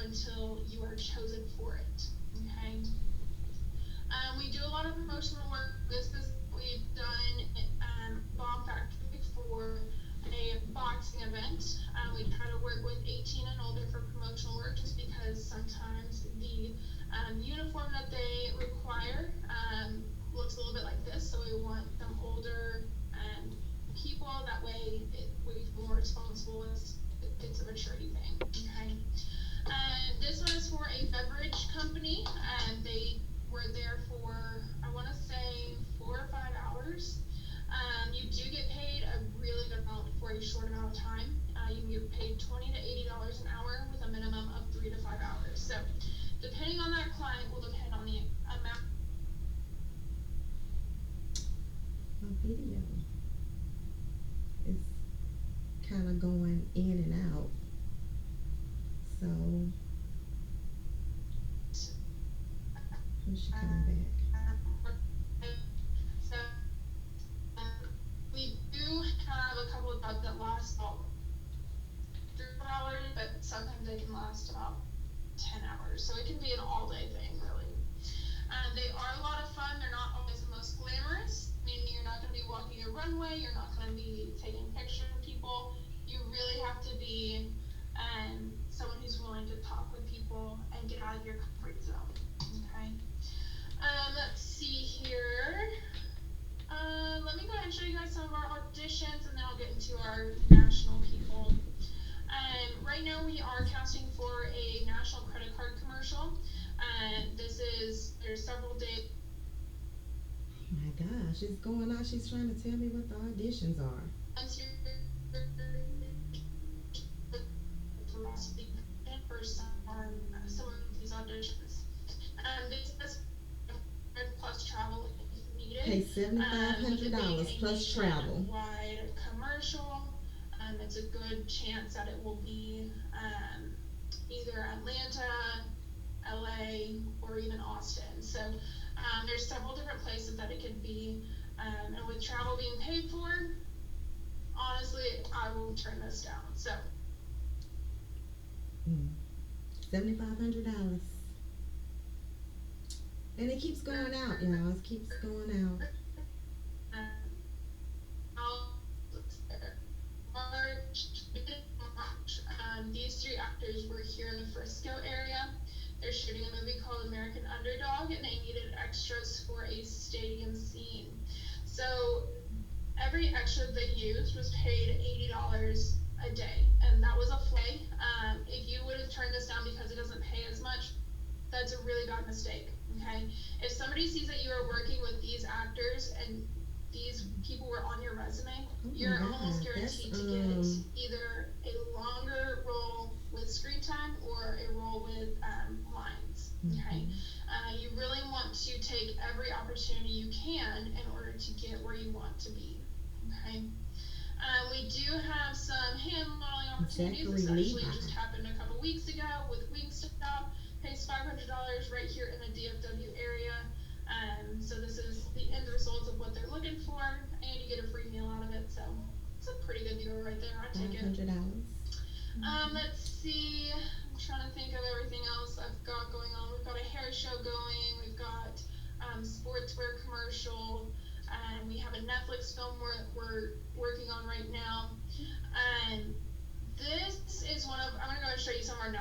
until you are chosen for it. Okay. We do a lot of promotional work. This is what we've done Bomb Factory for a boxing event. We try to work with 18 and older for promotional work just because sometimes the uniform that they require looks a little bit like this. So we want them older people. That way we feel more responsible. It's a maturity thing. Okay. This one is for a beverage company, and they were there for, I want to say, 4 or 5 hours. You do get paid a really good amount for a short amount of time. You can get paid $20 to $80 an hour with a minimum of 3 to 5 hours. So, depending on that client, will depend on the amount. My video is kind of going in and out. So, who's she coming back? So, we do have a couple of jobs that last about 3 hours, but sometimes they can last about 10 hours. So it can be an all-day thing, really. They are a lot of fun. They're not always the most glamorous, meaning you're not going to be walking a runway. You're not going to be taking pictures of people. You really have to be someone who's willing to talk with people and get out of your comfort zone. Okay. Let's see here. Let me go ahead and show you guys some of our auditions, and then I'll get into our national people. Right now we are casting for a national credit card commercial. There's several days. My gosh, it's going on. She's trying to tell me what the auditions are. Once you're for some of these auditions. This is plus travel if needed. Pay $7,500 plus travel. Wide commercial. It's a good chance that it will be either Atlanta, LA, or even Austin. So there's several different places that it could be. And with travel being paid for, honestly, I will turn this down. So $7,500. And it keeps going out, y'all. It keeps going out. These three actors were here in the Frisco area. They're shooting a movie called American Underdog, and they needed extras for a stadium scene. So every extra they used was paid $80 a day, and that was a flay. If you would have turned this down because it doesn't pay as much, that's a really bad mistake. Okay, if somebody sees that you are working with these actors and these people were on your resume, you're almost guaranteed to get either a longer role with screen time or a role with lines. Okay, you really want to take every opportunity you can in order to get where you want to be. Okay. We do have some hand modeling opportunities. This actually just happened a couple weeks ago with Wingstop. Pays $500 right here in the DFW area. So this is the end result of what they're looking for, and you get a free meal out of it. So it's a pretty good deal right there. I take it. $500. Let's see. I'm trying to think of everything else I've got going on. We've got a hair show going. We've got sportswear commercial. We have a Netflix film we're working on right now. This is one of, I'm going to go and show you some of our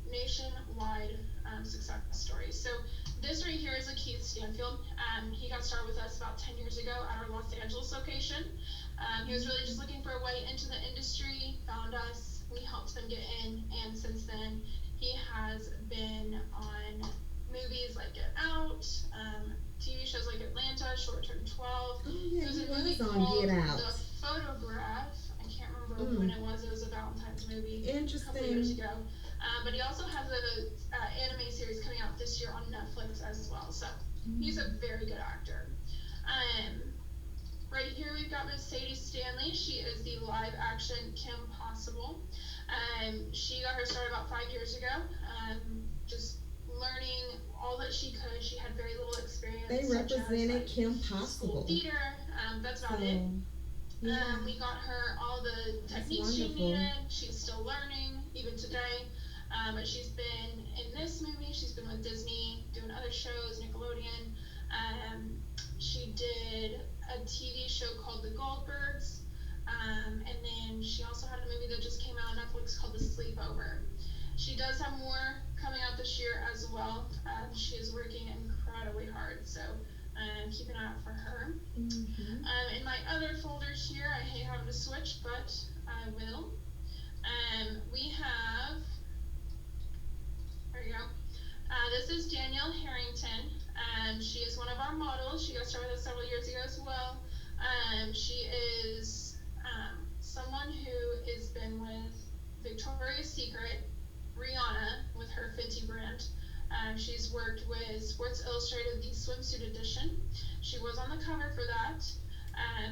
nationwide success stories. So this right here is a Keith Stanfield. He got started with us about 10 years ago at our Los Angeles location. He was really just looking for a way into the industry, found us, we helped him get in, and since then he has been on movies like Get Out, TV shows like Atlanta, Short Term 12. Oh, yeah, There's a movie called Get Out. The Photograph. I can't remember when it was. It was a Valentine's movie a couple years ago. But he also has an anime series coming out this year on Netflix as well. So he's a very good actor. Right here we've got Miss Sadie Stanley. She is the live action Kim Possible. She got her started about 5 years ago. Just learning all that she could. She had very little experience. They represented Kim Possible. School theater. That's about it. Yeah. We got her all the techniques she needed. She's still learning even today. But she's been in this movie. She's been with Disney, doing other shows, Nickelodeon. Um, she did a TV show called The Goldbergs. And then she also had a movie that just came out on Netflix called The Sleepover. She does have more coming out this year as well. She is working incredibly hard, so keep an eye out for her. Mm-hmm. In my other folders here, I hate having to switch, but I will. We have, there you go. This is Danielle Harrington. She is one of our models. She got started with us several years ago as well. She is someone who has been with Victoria's Secret, Rihanna with her Fenty brand. She's worked with Sports Illustrated, the swimsuit edition. She was on the cover for that.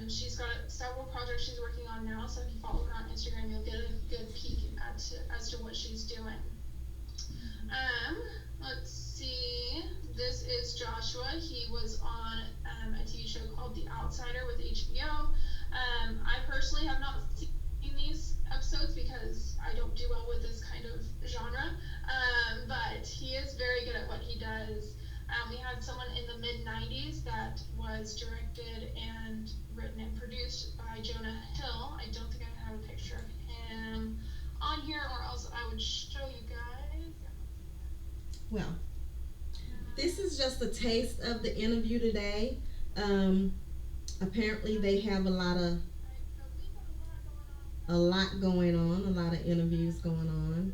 She's got several projects she's working on now, so if you follow her on Instagram, you'll get a good peek as to what she's doing. Um, let's see. This is Joshua. He was on a TV show called The Outsider with HBO. I personally have not seen these episodes because I don't do well with this kind of genre. But he is very good at what he does. We had someone in the mid 90s that was directed and written and produced by Jonah Hill. I don't think I have a picture of him on here, or else I would show you guys. Well, this is just a taste of the interview today. Apparently, they have a lot going on, a lot of interviews going on.